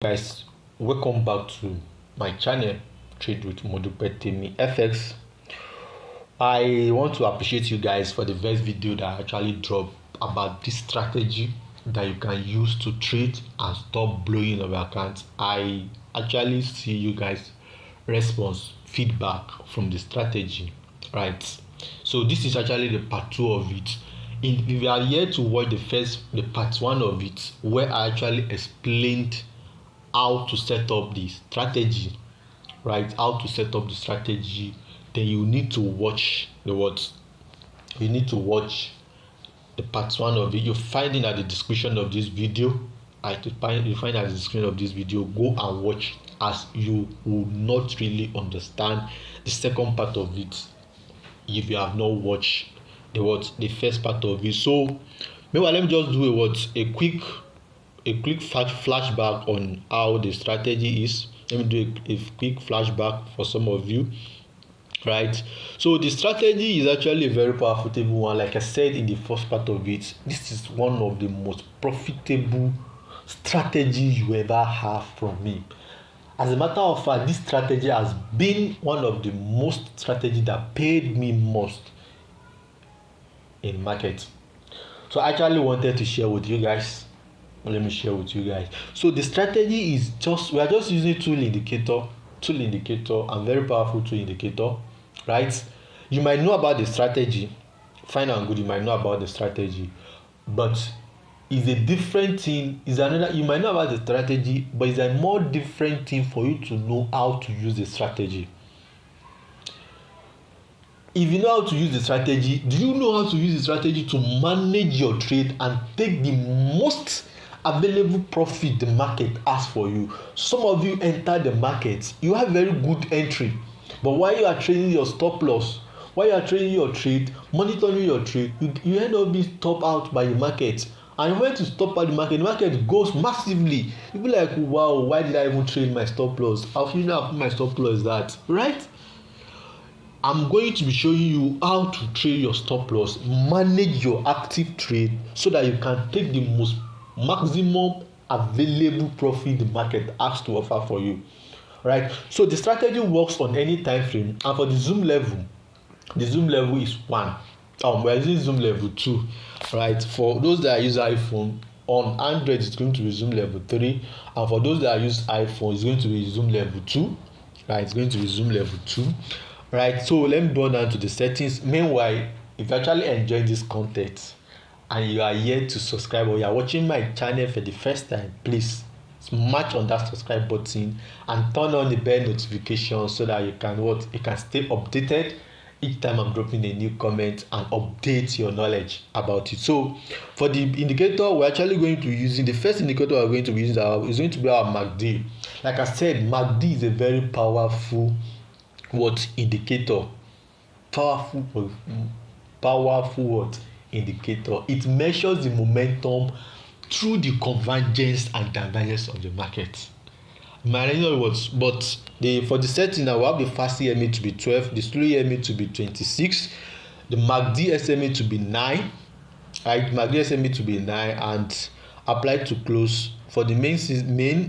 Guys, welcome back to my channel Trade with Modupetemi FX. I want to appreciate you guys for the first video that I actually dropped about this strategy that you can use to trade and stop blowing your account. I actually see you guys response feedback from the strategy, right? So this is actually the part 2 of it. If you are here to watch the part 1 of it, where I actually explained how to set up the strategy, right? How to set up the strategy, then you need to watch the what? You need to watch the part 1 of it. You find it at the description of this video. You find at the description of this video. Go and watch, as you will not really understand the second part of it if you have not watched the first part of it. So meanwhile, let me just do a quick flashback on how the strategy is. Let me do a quick flashback for some of you, right? So the strategy is actually a very profitable one. Like I said in the first part of it, this is one of the most profitable strategies you ever have from me. As a matter of fact, this strategy has been one of the most strategy that paid me most in market. So I actually wanted to share with you guys. Let me share with you guys. So the strategy is we are just using tool indicator, and very powerful tool indicator, right? You might know about the strategy, fine and good. You might know about the strategy, but it's a different thing. You might know about the strategy, but it's a more different thing for you to know how to use the strategy. If you know how to use the strategy, do you know how to use the strategy to manage your trade and take the most available profit the market has for you? Some of you enter the market, you have very good entry, but while you are trading your stop loss, while you are trading your trade, monitoring your trade, you end up being stopped out by the market. And when to stop out the market goes massively. You be like, wow, why did I even trade my stop loss? How you know my stop loss is that, right? I'm going to be showing you how to trade your stop loss, manage your active trade, so that you can take the most maximum available profit the market has to offer for you, right? So the strategy works on any time frame, and for the zoom level is 1. We are using zoom level 2, right? For those that use iPhone, on Android it's going to be zoom level 3, and for those that use iPhone it's going to be zoom level 2, right? It's going to be zoom level 2, right? So let me go down to the settings. Meanwhile, if you actually enjoy this content and you are here to subscribe, or you are watching my channel for the first time, please smash on that subscribe button and turn on the bell notification, so that you can stay updated each time I'm dropping a new comment and update your knowledge about it. So for the indicator, we're actually going to be using the first indicator we're going to be using is going to be our MACD. Like I said, MACD is a very powerful indicator. Powerful indicator. It measures the momentum through the convergence and divergence of the market. But for the setting now, we have the fast EMA to be 12, the slow EMA to be 26, the MACD SMA to be 9, right? MACD SMA to be 9, and apply to close. For the main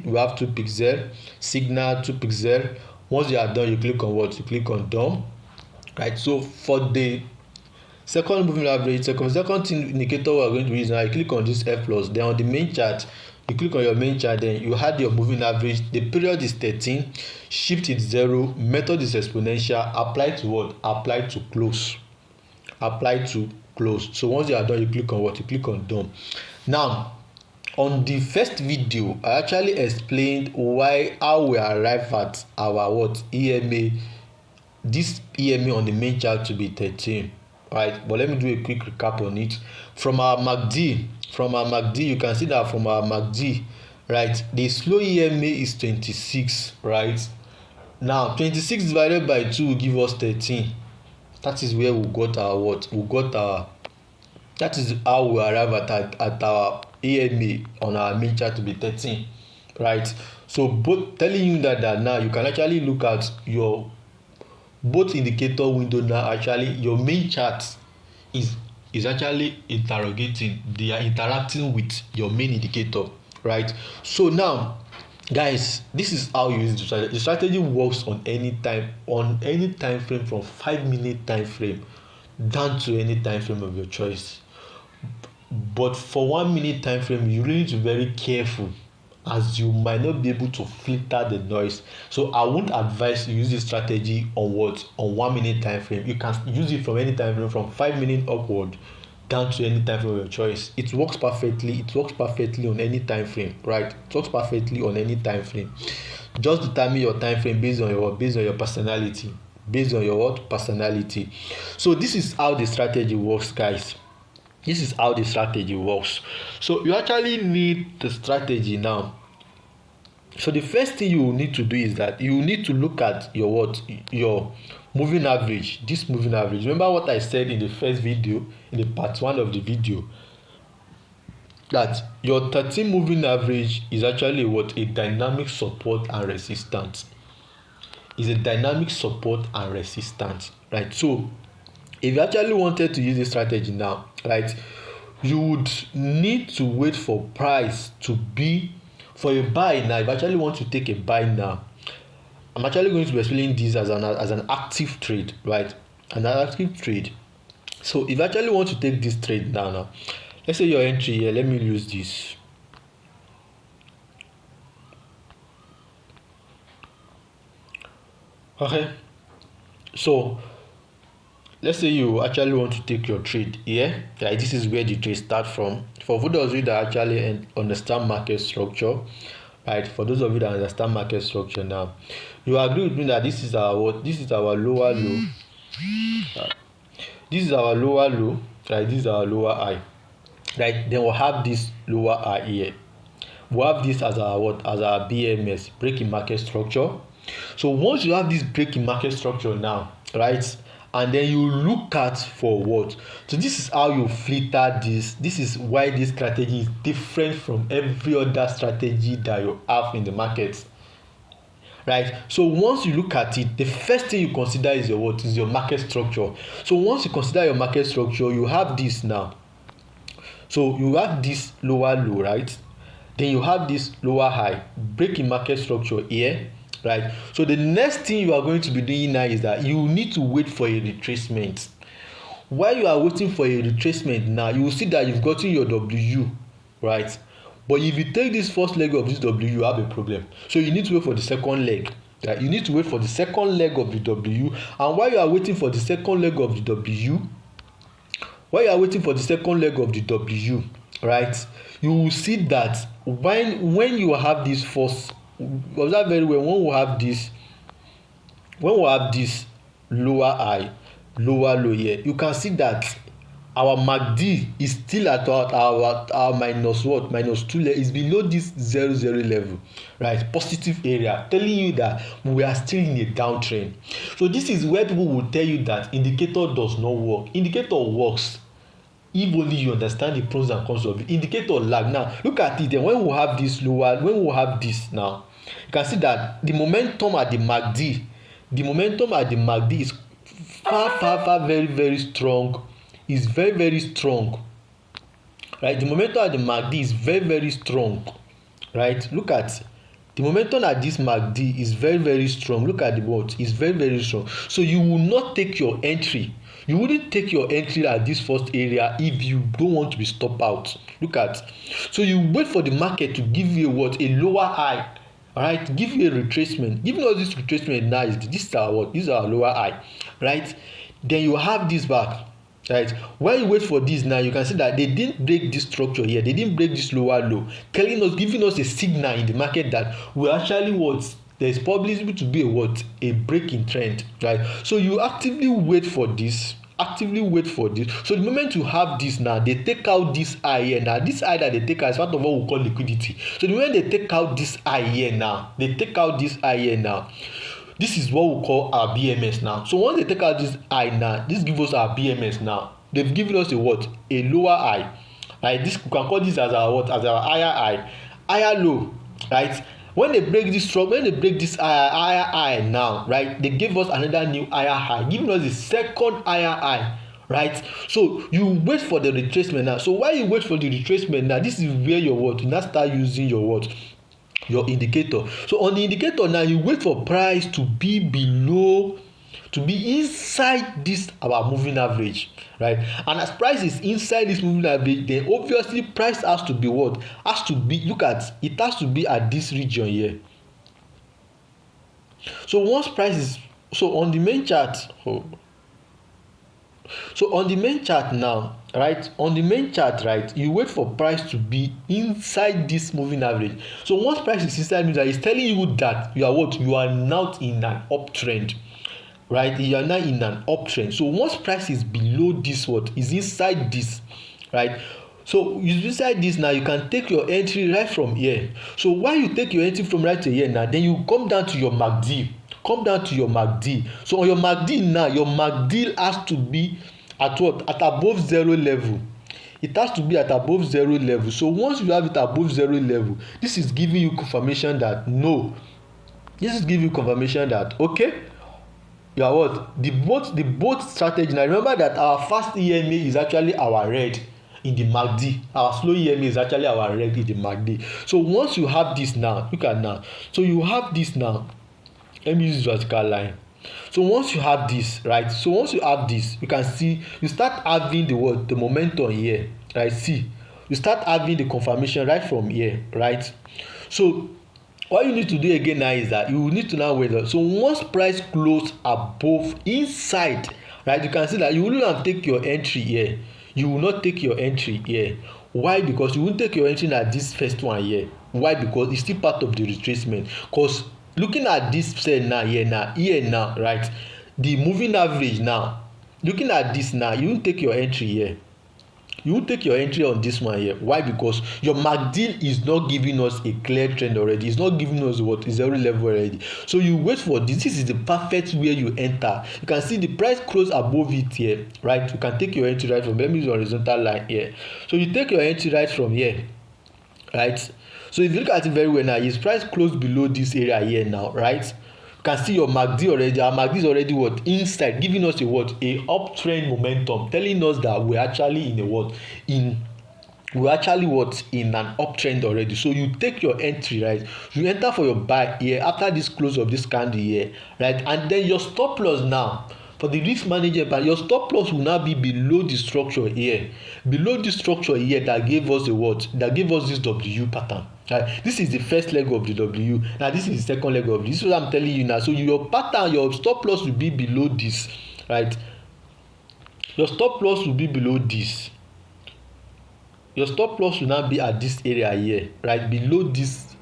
we have 2 pixel, signal 2 pixel. Once you are done, you click on what? You click on done, right? So for the second moving average, second thing indicator we are going to use now, you click on this F plus. Then on the main chart, you click on your main chart, then you add your moving average. The period is 13, shift is 0, method is exponential. Apply to what? Apply to close. Apply to close. So once you are done, you click on what? You click on done. Now on the first video, I actually explained how we arrive at our EMA. This EMA on the main chart to be 13, right? But let me do a quick recap on it. From our MACD, you can see that from our MACD, right, the slow EMA is 26, right? Now 26 divided by 2 will give us 13. That is where we got our that is how we arrive at our EMA on our main chart to be 13, right? So both telling you that now you can actually look at your both indicator window now. Actually your main chart is actually interrogating, they are interacting with your main indicator, right? So now Guys, this is how you use the strategy. The strategy works on any time frame, from 5 minute time frame down to any time frame of your choice. But for 1 minute time frame, you really need to be very careful, as you might not be able to filter the noise. So I won't advise you use this strategy on what, on 1 minute time frame. You can use it from any time frame, from 5 minutes upward down to any time frame of your choice. It works perfectly. It works perfectly on any time frame, right? It works perfectly on any time frame. Just determine your time frame based on your personality, based on your what, personality. So this is how the strategy works, guys. This is how the strategy works. So you actually need the strategy now. So the first thing you will need to do is that you need to look at your what, your moving average. This moving average, remember what I said in the first video, in the part 1 of the video, that your 13 moving average is actually what, a dynamic support and resistance. Is a dynamic support and resistance, right? So if you actually wanted to use this strategy now, right, you would need to wait for price to be, for a buy now. If you actually want to take a buy now, I'm actually going to be explaining this as an active trade, right? An active trade. So if you actually want to take this trade now, let's say your entry here, let me use this. Okay, so let's say you actually want to take your trade here, right? This is where the trade start from. For those of you that actually understand market structure, right? For those of you that understand market structure now, you agree with me that this is our what? This is our lower low. This is our lower low, right? This is our lower high, right? Then we'll have this lower high here. We'll have this as our what? As our BMS, break in market structure. So once you have this break in market structure now, right, and then you look at for what, so this is how you filter this. This is why this strategy is different from every other strategy that you have in the market, right? So once you look at it, the first thing you consider is your what, is your market structure. So once you consider your market structure, you have this now. So you have this lower low, right? Then you have this lower high, break in market structure here, right? So the next thing you are going to be doing now is that you need to wait for a retracement. While you are waiting for a retracement now, you will see that you've gotten your W, right? But if you take this first leg of this W, you have a problem. So you need to wait for the second leg, right? You need to wait for the second leg of the W. And while you are waiting for the second leg of the W, right, you will see that when you have this first, observe very well, when we have this lower high, lower low here, you can see that our MACD is still at our minus what, minus 2 level, is below this 0 level, right? Positive area, telling you that we are still in a downtrend. So this is where people will tell you that indicator does not work. Indicator works if only you understand the pros and cons of it. Indicator lag. Now look at it. Then when we have this lower, when we have this now, you can see that the momentum at the MACD, is far very strong. Is very strong, right? The momentum at the MACD is very strong, right? Look at the momentum at this MACD is very strong. Look at the what, is very strong. So you will not take your entry. You wouldn't take your entry at this first area if you don't want to be stopped out. Look at, so you wait for the market to give you what, a lower high, alright, give you a retracement. Giving us this retracement now is this is our what, this is our lower high, right? Then you have this back, right? When you wait for this now, you can see that they didn't break this structure here, they didn't break this lower low, telling us, giving us a signal in the market that we actually what, there is probability to be a what, a break in trend, right? So you actively wait for this. So the moment you have this now, they take out this high here. Now this high that they take out is part of what we call liquidity. So the moment they take out this high here now, this is what we call our BMS now. So once they take out this high now, this gives us our BMS now. They've given us a what, a lower high, right? This, we can call this as our what, as our higher high, higher low, right? When they break this higher high now, right, they give us another new higher high, giving us the second higher high, right? So you wait for the retracement now. So while you wait for the retracement now, this is where your what, you now start using your what, your indicator. So on the indicator now, you wait for price to be below, to be inside this our moving average, right? And as price is inside this moving average, then obviously price has to be what? Has to be, look at it, has to be at this region here. So once price is, so on the main chart, so on the main chart now, right, on the main chart, right, you wait for price to be inside this moving average. So once price is inside, means that it's telling you that you are what? You are now in an uptrend, right? You are now in an uptrend. So once price is below this, what is inside this, right? So inside this now, you can take your entry right from here. So while you take your entry from right to here now, then you come down to your MACD. Come down to your MACD. So on your MACD now, your MACD has to be at what? At above zero level. It has to be at above zero level. So once you have it above zero level, this is giving you confirmation that no. This is giving you confirmation that okay, you are what? The both strategy. Now remember that our fast EMA is actually our red in the MACD. Our slow EMA is actually our red in the MACD. So once you have this now, look at now. So you have this now. Let me use this vertical line. So once you have this, right? So once you have this, you can see you start having the what? The momentum here, right? See, you start having the confirmation right from here, right? So what you need to do again now is that you need to now wait. So once price close above inside, right? You can see that you will not take your entry here. You will not take your entry here. Why? Because you won't take your entry at this first one here. Why? Because it's still part of the retracement. Because looking at this cell now, here now, right? The moving average now. Looking at this now, you won't take your entry here. You will take your entry on this one here. Why? Because your MACD is not giving us a clear trend already. It's not giving us what is zero level already. So you wait for this. This is the perfect way you enter. You can see the price close above it here, right? You can take your entry right from, let me use horizontal line here. So you take your entry right from here, right? So if you look at it very well now, his price closed below this area here now, right? You can see your MACD already. Our MACD is already what? Inside, giving us a what? A uptrend momentum, telling us that we're actually in a what? We're actually what? In an uptrend already. So you take your entry, right? You enter for your buy here after this close of this candle here, right? And then your stop loss now, for the risk management, your stop loss will now be below the structure here. Below the structure here that gave us a what? That gave us this W pattern. Right? This is the first leg of the W. Now this is the second leg of this. This is what I'm telling you now. So your pattern, your stop loss will be below this, right? Your stop loss will be below this. Your stop loss will now be at this area here, right? Below this,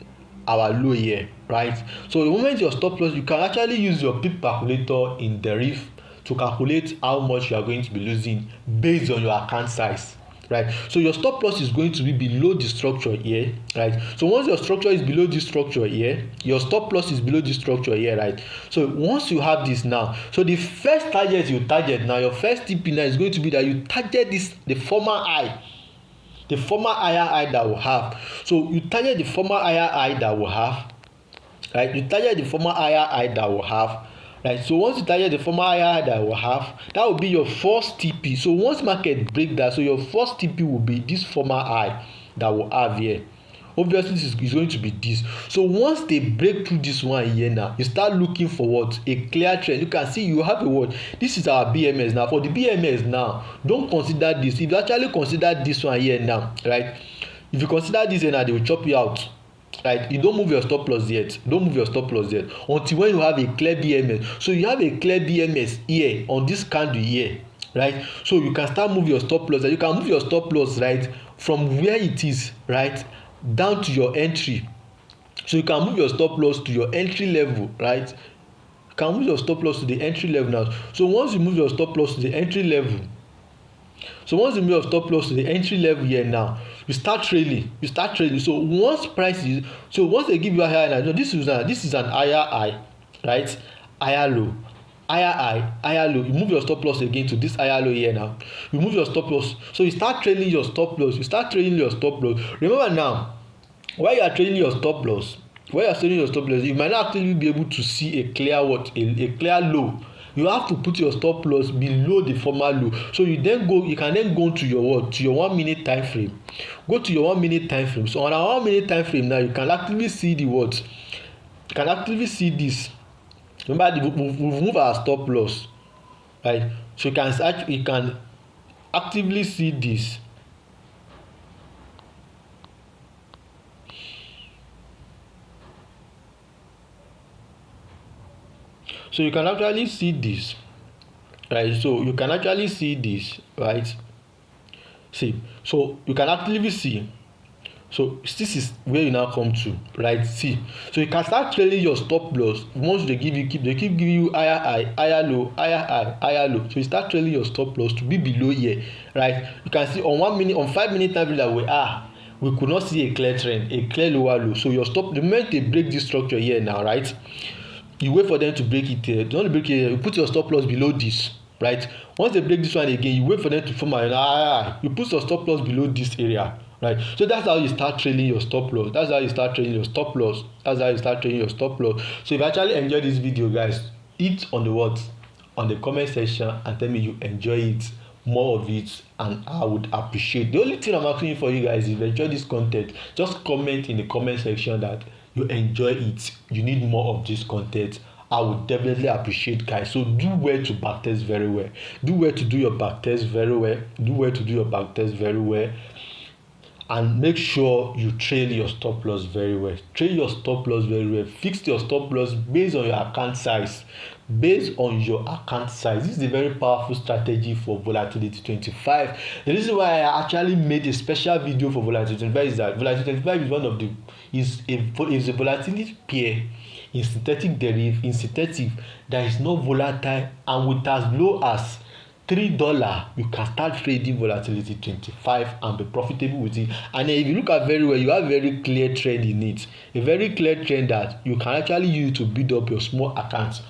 our low here, right? So the moment your stop loss, you can actually use your pip calculator in the riff to calculate how much you are going to be losing based on your account size, right? So your stop loss is going to be below the structure here, right? So once your structure is below this structure here, your stop loss is below this structure here, right? So once you have this now, so the first target you target now, your first TP now is going to be that you target this, the former high, the former higher high that we have. So you target the former higher high that we have, right? You target the former higher high that we have. Right, so once you target the former higher high that we have, that will be your first TP. So once market break that, so your first TP will be this former high that we have here. Obviously this is going to be this. So once they break through this one here now, you start looking for what? A clear trend. You can see you have a what? This is our BMS now. For the BMS now, don't consider this. If you actually consider this one here now, right? If you consider this here now, they will chop you out. Right, you don't move your stop loss yet. Don't move your stop loss yet until when you have a clear BMS. So you have a clear BMS here on this candle here, right? So you can start moving your stop loss. You can move your stop loss right from where it is, right, down to your entry. So you can move your stop loss to your entry level, right? You can move your stop loss to the entry level now. So once you move your stop loss to the entry level, so once you move your stop loss to the entry level here now, you start trailing. So once price is, so once they give you a higher now, this is an higher high, right? Higher low, higher high, higher low. You move your stop loss again to this higher low here now. You move your stop loss. So you start trailing your stop loss. Remember now, while you are trailing your stop loss, you might not actually be able to see a clear what? A clear low. you have to put your stop loss below the former low. So you can then go to your what, to your 1 minute time frame. Go to your 1 minute time frame. So on our 1 minute time frame now, you can actively see the what, you can actively see this. Remember, we've moved our stop loss, right? So you can actively see this. So you can actually see this, right? So you can actually see this, right? See, so you can actively see. So this is where you now come to, right? See, so you can start trailing your stop loss. Once they keep giving you higher high, higher low, higher high, higher low. So you start trailing your stop loss to be below here, right? You can see on 1 minute, on 5 minute time frame that we could not see a clear trend, a clear lower low. So your stop, the moment they break this structure here now, right? You wait for them to break it here. Don't break it here. You put your stop loss below this, right? Once they break this one again, you wait for them to form you put your stop loss below this area, right? So that's how you start trailing your stop loss. That's how you start trailing your stop loss. That's how you start trailing your stop loss. So if you actually enjoy this video, guys, hit on the what, on the comment section and tell me you enjoy it, more of it, and I would appreciate. The only thing I'm asking for you guys, if you enjoy this content, just comment in the comment section that you enjoy it, you need more of this content. I would definitely appreciate, guys. So do well to backtest very well. Do well to do your backtest very well. Do well to do your backtest very well. And make sure you trail your stop loss very well. Trail your stop loss very well. Fix your stop loss based on your account size. Based on your account size. This is a very powerful strategy for volatility 25. The reason why I actually made a special video for volatility 25 is that volatility 25 is one of the is a volatility pair in synthetic that is not volatile, and with as low as $3 you can start trading volatility 25 and be profitable with it. And then if you look at very well, you have very clear trend in it, a very clear trend that you can actually use to build up your small account.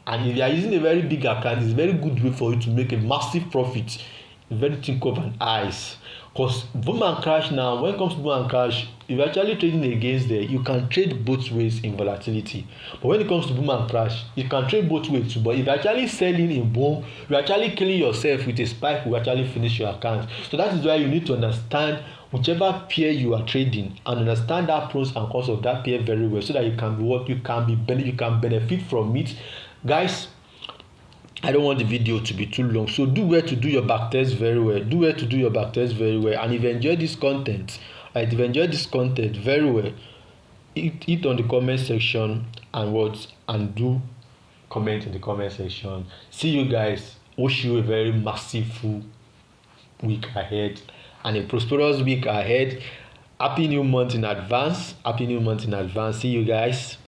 And if you are using a very big account, it's a very good way for you to make a massive profit. A very think of an eyes. Because boom and crash now, when it comes to boom and crash, if you're actually trading against there, you can trade both ways in volatility. But when it comes to boom and crash, you can trade both ways too. But if you're actually selling in boom, you're actually killing yourself with a spike, you actually finish your account. So that is why you need to understand whichever pair you are trading and understand that pros and cons of that pair very well, so that you can be what you can benefit from it. Guys, I don't want the video to be too long, so do well to do your backtest very well. Do well to do your backtest very well. And if you enjoy this content, right, if you enjoy this content very well, hit on the comment section and do comment in the comment section. See you guys. Wish you a very massive week ahead and a prosperous week ahead. Happy new month in advance. Happy new month in advance. See you guys.